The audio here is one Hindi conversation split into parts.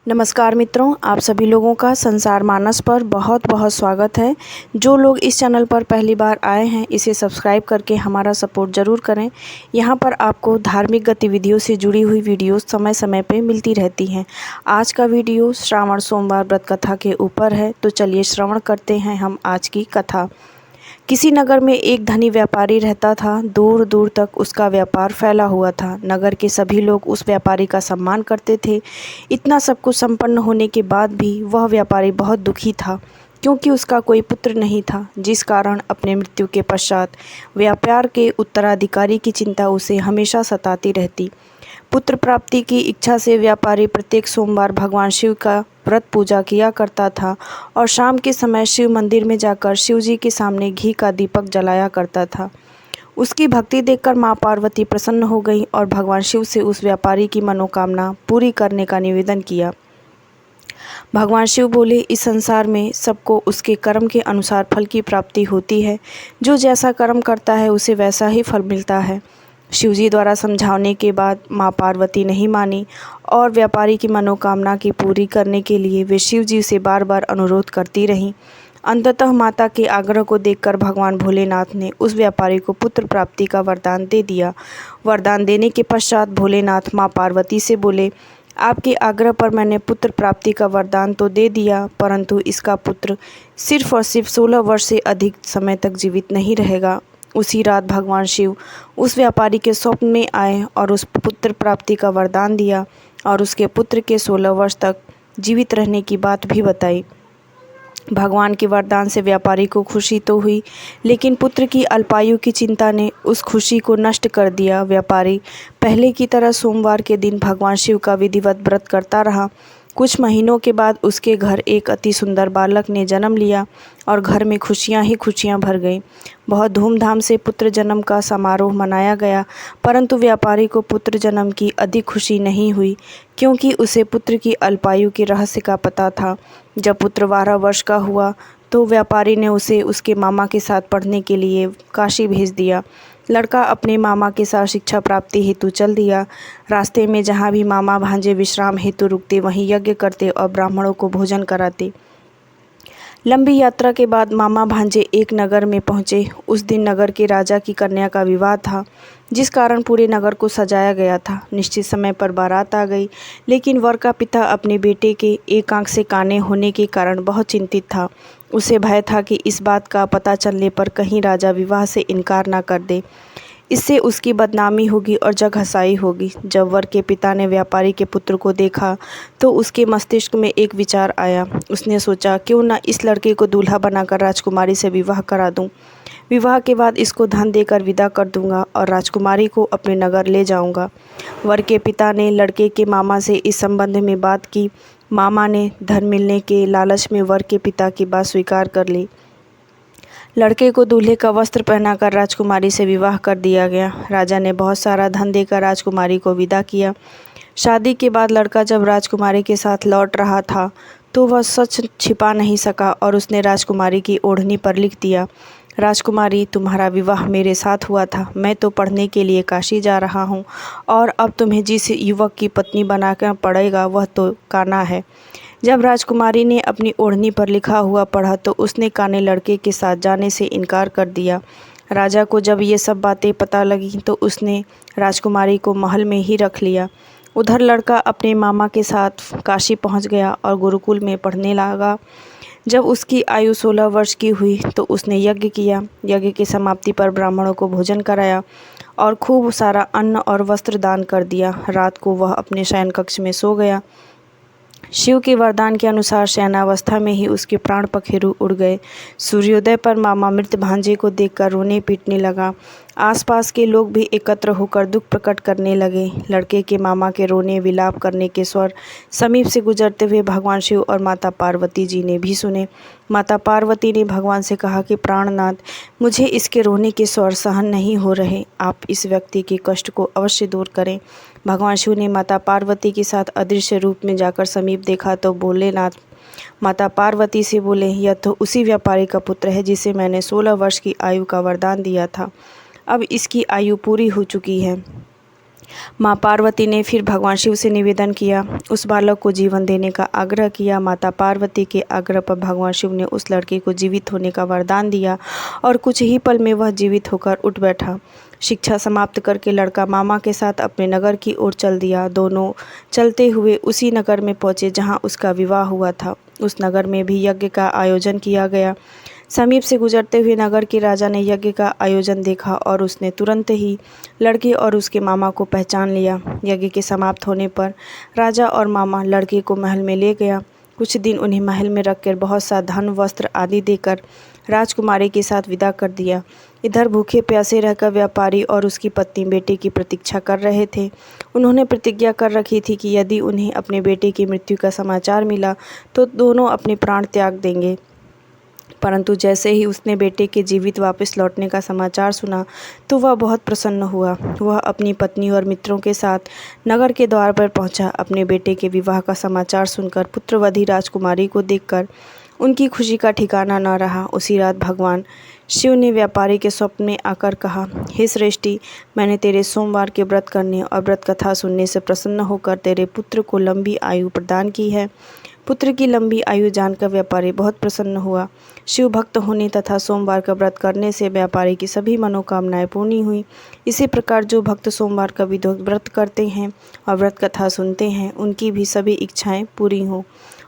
नमस्कार मित्रों, आप सभी लोगों का संसार मानस पर बहुत बहुत स्वागत है। जो लोग इस चैनल पर पहली बार आए हैं इसे सब्सक्राइब करके हमारा सपोर्ट ज़रूर करें। यहाँ पर आपको धार्मिक गतिविधियों से जुड़ी हुई वीडियोस समय समय पे मिलती रहती हैं। आज का वीडियो श्रावण सोमवार व्रत कथा के ऊपर है, तो चलिए श्रवण करते हैं हम आज की कथा। किसी नगर में एक धनी व्यापारी रहता था। दूर दूर तक उसका व्यापार फैला हुआ था। नगर के सभी लोग उस व्यापारी का सम्मान करते थे। इतना सब कुछ संपन्न होने के बाद भी वह व्यापारी बहुत दुखी था, क्योंकि उसका कोई पुत्र नहीं था, जिस कारण अपने मृत्यु के पश्चात व्यापार के उत्तराधिकारी की चिंता उसे हमेशा सताती रहती। पुत्र प्राप्ति की इच्छा से व्यापारी प्रत्येक सोमवार भगवान शिव का व्रत पूजा किया करता था और शाम के समय शिव मंदिर में जाकर शिव जी के सामने घी का दीपक जलाया करता था। उसकी भक्ति देखकर माँ पार्वती प्रसन्न हो गई और भगवान शिव से उस व्यापारी की मनोकामना पूरी करने का निवेदन किया। भगवान शिव बोले, इस संसार में सबको उसके कर्म के अनुसार फल की प्राप्ति होती है। जो जैसा कर्म करता है उसे वैसा ही फल मिलता है। शिवजी द्वारा समझाने के बाद माँ पार्वती नहीं मानी और व्यापारी की मनोकामना की पूरी करने के लिए वे शिवजी से बार बार अनुरोध करती रहीं। अंततः माता के आग्रह को देखकर भगवान भोलेनाथ ने उस व्यापारी को पुत्र प्राप्ति का वरदान दे दिया। वरदान देने के पश्चात भोलेनाथ माँ पार्वती से बोले, आपके आग्रह पर मैंने पुत्र प्राप्ति का वरदान तो दे दिया, परंतु इसका पुत्र सिर्फ और सिर्फ 16 वर्ष से अधिक समय तक जीवित नहीं रहेगा। उसी रात भगवान शिव उस व्यापारी के स्वप्न में आए और उस पुत्र प्राप्ति का वरदान दिया और उसके पुत्र के 16 वर्ष तक जीवित रहने की बात भी बताई। भगवान के वरदान से व्यापारी को खुशी तो हुई, लेकिन पुत्र की अल्पायु की चिंता ने उस खुशी को नष्ट कर दिया। व्यापारी पहले की तरह सोमवार के दिन भगवान शिव का विधिवत व्रत करता रहा। कुछ महीनों के बाद उसके घर एक अति सुंदर बालक ने जन्म लिया और घर में खुशियां ही खुशियां भर गईं। बहुत धूमधाम से पुत्र जन्म का समारोह मनाया गया, परंतु व्यापारी को पुत्र जन्म की अधिक खुशी नहीं हुई, क्योंकि उसे पुत्र की अल्पायु के रहस्य का पता था। जब पुत्र 12 वर्ष का हुआ तो व्यापारी ने उसे उसके मामा के साथ पढ़ने के लिए काशी भेज दिया। लड़का अपने मामा के साथ शिक्षा प्राप्ति हेतु चल दिया। रास्ते में जहाँ भी मामा भांजे विश्राम हेतु रुकते वहीं यज्ञ करते और ब्राह्मणों को भोजन कराते। लंबी यात्रा के बाद मामा भांजे एक नगर में पहुँचे। उस दिन नगर के राजा की कन्या का विवाह था, जिस कारण पूरे नगर को सजाया गया था। निश्चित समय पर बारात आ गई, लेकिन वर का पिता अपने बेटे के एक आंख से काने होने के कारण बहुत चिंतित था। उसे भय था कि इस बात का पता चलने पर कहीं राजा विवाह से इनकार ना कर दे, इससे उसकी बदनामी होगी और जग हंसाई होगी। जब वर के पिता ने व्यापारी के पुत्र को देखा तो उसके मस्तिष्क में एक विचार आया। उसने सोचा, क्यों न इस लड़के को दूल्हा बनाकर राजकुमारी से विवाह करा दूं। विवाह के बाद इसको धन देकर विदा कर दूंगा और राजकुमारी को अपने नगर ले जाऊंगा। वर के पिता ने लड़के के मामा से इस संबंध में बात की। मामा ने धन मिलने के लालच में वर के पिता की बात स्वीकार कर ली। लड़के को दूल्हे का वस्त्र पहनाकर राजकुमारी से विवाह कर दिया गया। राजा ने बहुत सारा धन देकर राजकुमारी को विदा किया। शादी के बाद लड़का जब राजकुमारी के साथ लौट रहा था तो वह सच छिपा नहीं सका और उसने राजकुमारी की ओढ़नी पर लिख दिया, राजकुमारी, तुम्हारा विवाह मेरे साथ हुआ था। मैं तो पढ़ने के लिए काशी जा रहा हूँ और अब तुम्हें जिस युवक की पत्नी बनाकर पड़ेगा वह तो काना है। जब राजकुमारी ने अपनी ओढ़नी पर लिखा हुआ पढ़ा तो उसने काने लड़के के साथ जाने से इनकार कर दिया। राजा को जब ये सब बातें पता लगी तो उसने राजकुमारी को महल में ही रख लिया। उधर लड़का अपने मामा के साथ काशी पहुंच गया और गुरुकुल में पढ़ने लगा। जब उसकी आयु 16 वर्ष की हुई तो उसने यज्ञ किया। यज्ञ की समाप्ति पर ब्राह्मणों को भोजन कराया और खूब सारा अन्न और वस्त्र दान कर दिया। रात को वह अपने शयन कक्ष में सो गया। शिव के वरदान के अनुसार शयनावस्था में ही उसके प्राण पखेरु उड़ गए। सूर्योदय पर मामा मृत भांजे को देखकर रोने पीटने लगा। आसपास के लोग भी एकत्र होकर दुख प्रकट करने लगे। लड़के के मामा के रोने विलाप करने के स्वर समीप से गुजरते हुए भगवान शिव और माता पार्वती जी ने भी सुने। माता पार्वती ने भगवान से कहा कि प्राणनाथ, मुझे इसके रोने के स्वर सहन नहीं हो रहे, आप इस व्यक्ति के कष्ट को अवश्य दूर करें। भगवान शिव ने माता पार्वती के साथ अदृश्य रूप में जाकर समीप देखा तो भोलेनाथ माता पार्वती से बोले, यह तो उसी व्यापारी का पुत्र है जिसे मैंने 16 वर्ष की आयु का वरदान दिया था। अब इसकी आयु पूरी हो चुकी है। माँ पार्वती ने फिर भगवान शिव से निवेदन किया, उस बालक को जीवन देने का आग्रह किया। माता पार्वती के आग्रह पर भगवान शिव ने उस लड़के को जीवित होने का वरदान दिया और कुछ ही पल में वह जीवित होकर उठ बैठा। शिक्षा समाप्त करके लड़का मामा के साथ अपने नगर की ओर चल दिया। दोनों चलते हुए उसी नगर में पहुँचे जहाँ उसका विवाह हुआ था। उस नगर में भी यज्ञ का आयोजन किया गया। समीप से गुजरते हुए नगर के राजा ने यज्ञ का आयोजन देखा और उसने तुरंत ही लड़के और उसके मामा को पहचान लिया। यज्ञ के समाप्त होने पर राजा और मामा लड़के को महल में ले गया। कुछ दिन उन्हें महल में रखकर बहुत सा धन वस्त्र आदि देकर राजकुमारी के साथ विदा कर दिया। इधर भूखे प्यासे रहकर व्यापारी और उसकी पत्नी बेटे की प्रतीक्षा कर रहे थे। उन्होंने प्रतिज्ञा कर रखी थी कि यदि उन्हें अपने बेटे की मृत्यु का समाचार मिला तो दोनों अपने प्राण त्याग देंगे। परंतु जैसे ही उसने बेटे के जीवित वापस लौटने का समाचार सुना तो वह बहुत प्रसन्न हुआ। वह अपनी पत्नी और मित्रों के साथ नगर के द्वार पर पहुंचा। अपने बेटे के विवाह का समाचार सुनकर पुत्रवधी राजकुमारी को देखकर उनकी खुशी का ठिकाना न रहा। उसी रात भगवान शिव ने व्यापारी के स्वप्न में आकर कहा, हे श्रेष्ठी, मैंने तेरे सोमवार के व्रत करने और व्रत कथा सुनने से प्रसन्न होकर तेरे पुत्र को लंबी आयु प्रदान की है। पुत्र की लंबी आयु जानकर व्यापारी बहुत प्रसन्न हुआ। शिव भक्त होने तथा सोमवार का व्रत करने से व्यापारी की सभी मनोकामनाएं पूर्ण हुई। इसी प्रकार जो भक्त सोमवार का विधिवत व्रत करते हैं और व्रत कथा सुनते हैं उनकी भी सभी इच्छाएं पूरी हों।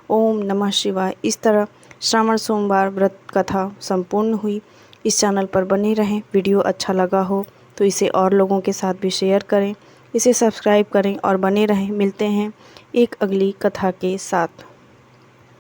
ओम नमः शिवाय। इस तरह श्रावण सोमवार व्रत कथा संपूर्ण हुई। इस चैनल पर बने रहें। वीडियो अच्छा लगा हो तो इसे और लोगों के साथ भी शेयर करें, इसे सब्सक्राइब करें और बने रहें। मिलते हैं एक अगली कथा के साथ।